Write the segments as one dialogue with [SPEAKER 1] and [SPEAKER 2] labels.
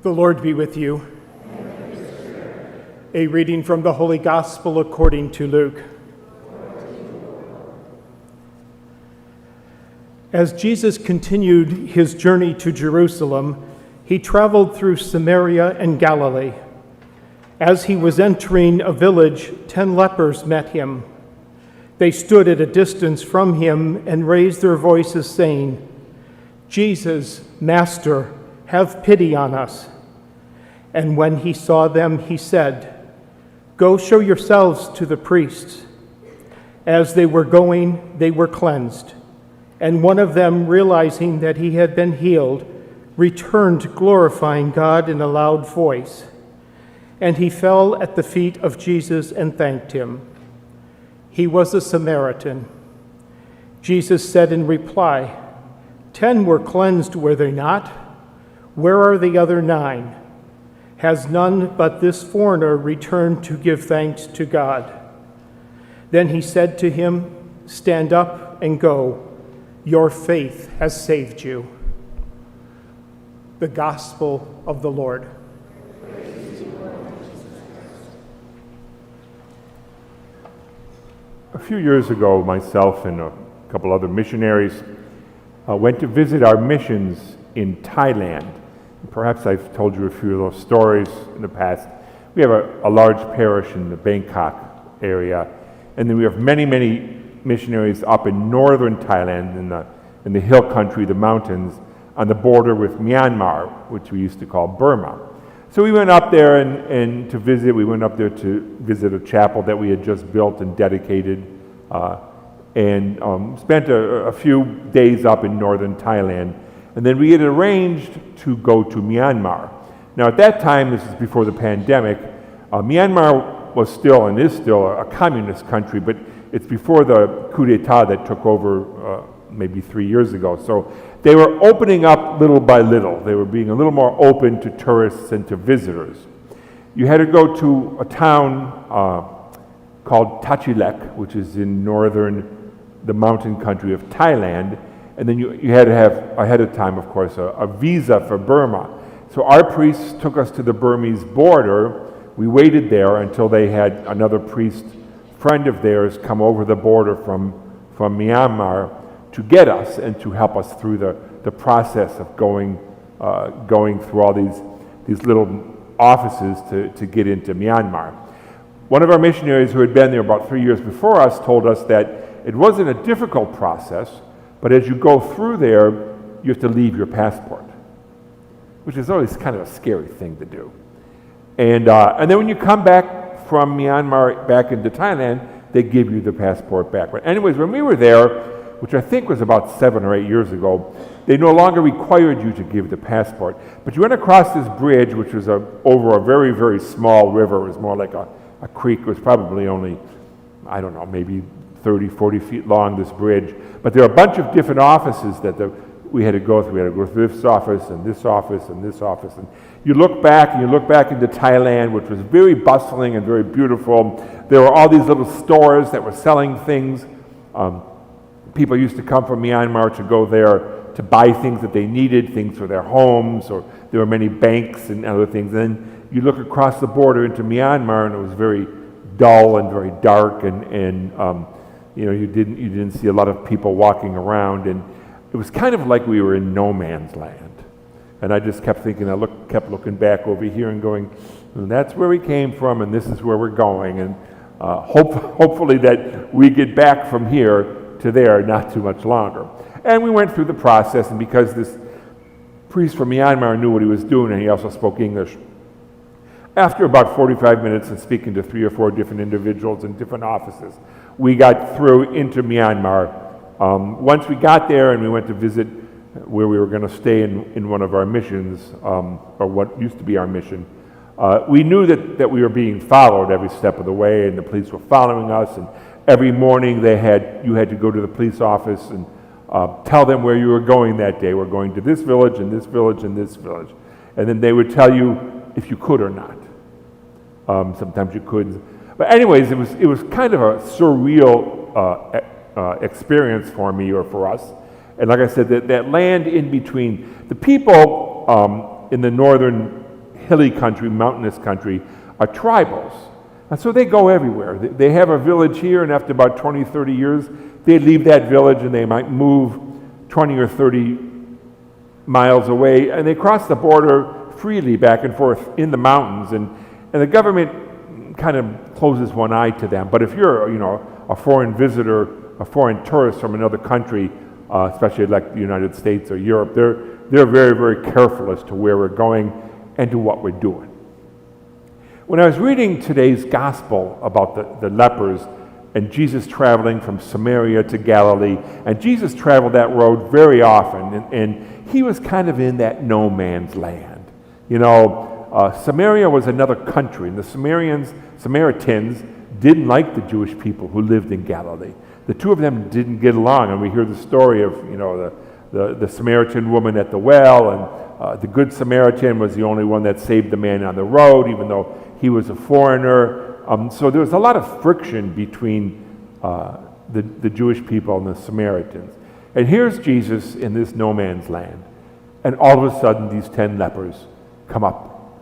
[SPEAKER 1] The Lord be with you. A reading from the Holy Gospel according to Luke. As Jesus continued his journey to Jerusalem, he traveled through Samaria and Galilee. As he was entering a village, 10 lepers met him. They stood at a distance from him and raised their voices, saying, "Jesus, Master, have pity on us." And when he saw them, he said, "Go show yourselves to the priests." As they were going, they were cleansed. And one of them, realizing that he had been healed, returned glorifying God in a loud voice. And he fell at the feet of Jesus and thanked him. He was a Samaritan. Jesus said in reply, 10 were cleansed, were they not? Where are the other 9? Has none but this foreigner returned to give thanks to God? Then he said to him, "Stand up and go. Your faith has saved you." The Gospel of the Lord.
[SPEAKER 2] A few years ago, myself and a couple other missionaries went to visit our missions in Thailand. Perhaps I've told you a few of those stories in the past. We have a large parish in the Bangkok area, and then we have many missionaries up in northern Thailand in the hill country, the mountains, on the border with Myanmar, which we used to call Burma. So we went up there and to visit. We went up there to visit a chapel that we had just built and dedicated, and spent a few days up in northern Thailand. And then we had arranged to go to Myanmar. Now at that time, this is before the pandemic, Myanmar was still and is still a communist country, but it's before the coup d'etat that took over maybe 3 years ago. So they were opening up little by little. They were being a little more open to tourists and to visitors. You had to go to a town called Tachilek, which is in the mountain country of Thailand. And then you had to have, ahead of time, of course, a visa for Burma. So our priests took us to the Burmese border. We waited there until they had another priest friend of theirs come over the border from Myanmar to get us and to help us through the process of going through all these little offices to get into Myanmar. One of our missionaries who had been there about 3 years before us told us that it wasn't a difficult process, but as you go through there, you have to leave your passport, which is always kind of a scary thing to do. And then when you come back from Myanmar back into Thailand, they give you the passport back. But anyways, when we were there, which I think was about 7 or 8 years ago, they no longer required you to give the passport. But you went across this bridge, which was over a very, very small river. It was more like a creek. It was probably only, I don't know, maybe 30, 40 feet long, this bridge. But there are a bunch of different offices that we had to go through. We had to go through this office and this office and this office. And you look back into Thailand, which was very bustling and very beautiful. There were all these little stores that were selling things. People used to come from Myanmar to go there to buy things that they needed, things for their homes, or there were many banks and other things. And then you look across the border into Myanmar, and it was very dull and very dark, and you didn't see a lot of people walking around, and it was kind of like we were in no man's land. And I just kept thinking, kept looking back over here and going, that's where we came from, and this is where we're going, and hopefully that we get back from here to there not too much longer. And we went through the process, and because this priest from Myanmar knew what he was doing, and he also spoke English, after about 45 minutes and speaking to 3 or 4 different individuals in different offices, we got through into Myanmar. Once we got there and we went to visit where we were going to stay in one of our missions, or what used to be our mission, we knew that we were being followed every step of the way, and the police were following us, and every morning you had to go to the police office and tell them where you were going that day. We're going to this village and this village and this village. And then they would tell you if you could or not. Sometimes you couldn't. But anyways, it was kind of a surreal experience for me or for us. And like I said, that land in between, the people in the northern hilly country, mountainous country, are tribals. And so they go everywhere. They have a village here, and after about 20, 30 years, they leave that village and they might move 20 or 30 miles away, and they cross the border freely back and forth in the mountains. And the government kind of closes one eye to them. But if you're, a foreign visitor, a foreign tourist from another country, especially like the United States or Europe, they're very, very careful as to where we're going and to what we're doing. When I was reading today's gospel about the lepers and Jesus traveling from Samaria to Galilee, and Jesus traveled that road very often, and he was kind of in that no man's land. Samaria was another country, and the Samaritans didn't like the Jewish people who lived in Galilee. The two of them didn't get along, and we hear the story of, the Samaritan woman at the well, and the Good Samaritan was the only one that saved the man on the road, even though he was a foreigner. So there was a lot of friction between the Jewish people and the Samaritans. And here's Jesus in this no man's land, and all of a sudden these 10 lepers come up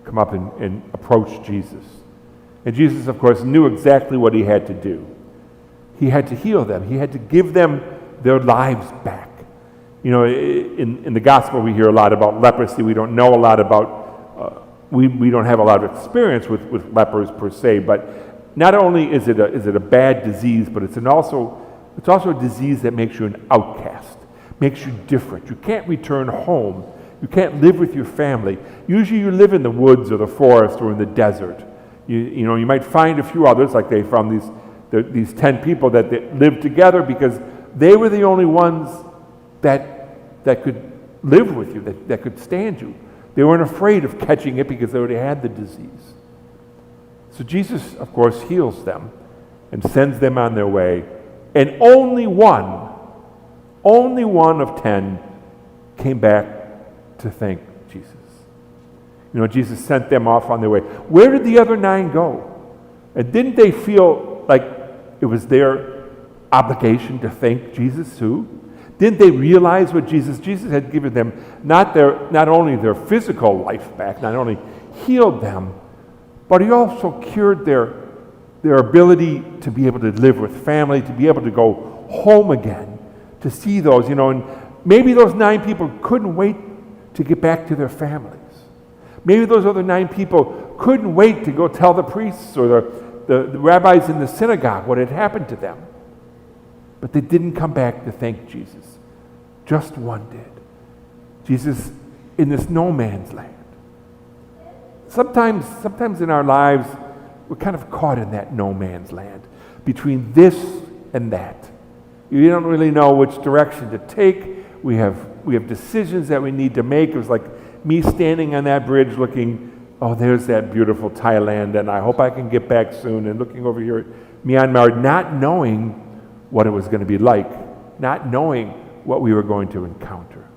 [SPEAKER 2] and approach Jesus. And Jesus, of course, knew exactly what he had to do. He had to heal them. He had to give them their lives back. In the gospel we hear a lot about leprosy. We don't know a lot about, we don't have a lot of experience with lepers per se, but not only is it a bad disease, but it's also a disease that makes you an outcast, makes you different. You can't return home. You can't live with your family. Usually you live in the woods or the forest or in the desert. You might find a few others, like they found these 10 people that lived together because they were the only ones that could live with you, that could stand you. They weren't afraid of catching it because they already had the disease. So Jesus, of course, heals them and sends them on their way. And only one of 10 came back to thank Jesus. Jesus sent them off on their way. Where did the other 9 go? And didn't they feel like it was their obligation to thank Jesus too? Didn't they realize what Jesus had given them, not only their physical life back, not only healed them, but he also cured their ability to be able to live with family, to be able to go home again, to see those, and maybe those 9 people couldn't wait to get back to their families. Maybe those other 9 people couldn't wait to go tell the priests or the rabbis in the synagogue what had happened to them. But they didn't come back to thank Jesus. Just one did. Jesus in this no man's land. Sometimes in our lives, we're kind of caught in that no man's land, between this and that. You don't really know which direction to take. We have decisions that we need to make. It was like me standing on that bridge looking, oh, there's that beautiful Thailand, and I hope I can get back soon, and looking over here at Myanmar, not knowing what it was going to be like, not knowing what we were going to encounter.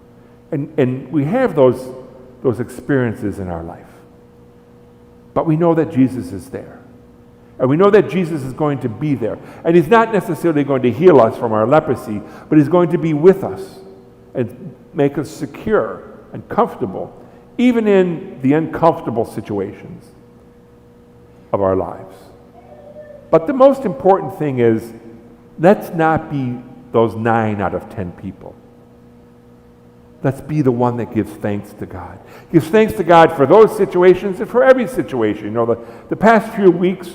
[SPEAKER 2] And we have those experiences in our life. But we know that Jesus is there. And we know that Jesus is going to be there. And he's not necessarily going to heal us from our leprosy, but he's going to be with us and make us secure and comfortable, even in the uncomfortable situations of our lives. But the most important thing is, let's not be those 9 out of 10 people. Let's be the one that gives thanks to God. Gives thanks to God for those situations and for every situation. The past few weeks,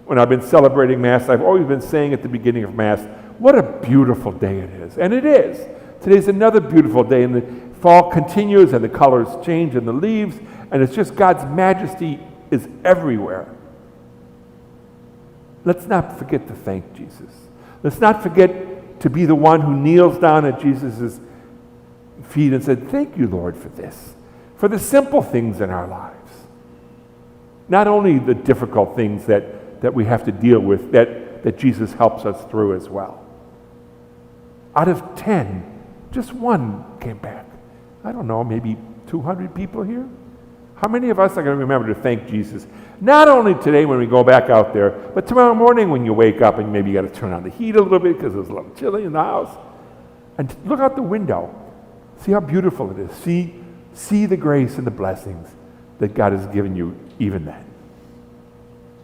[SPEAKER 2] when I've been celebrating Mass, I've always been saying at the beginning of Mass, what a beautiful day it is. And it is. Today's another beautiful day, and the fall continues, and the colors change, and the leaves, and it's just God's majesty is everywhere. Let's not forget to thank Jesus. Let's not forget to be the one who kneels down at Jesus' feet and said, thank you, Lord, for this, for the simple things in our lives. Not only the difficult things that we have to deal with, that Jesus helps us through as well. Out of 10, just 1 came back. I don't know, maybe 200 people here? How many of us are going to remember to thank Jesus? Not only today when we go back out there, but tomorrow morning when you wake up and maybe you got to turn on the heat a little bit because it's a little chilly in the house. And look out the window. See how beautiful it is. See the grace and the blessings that God has given you even that.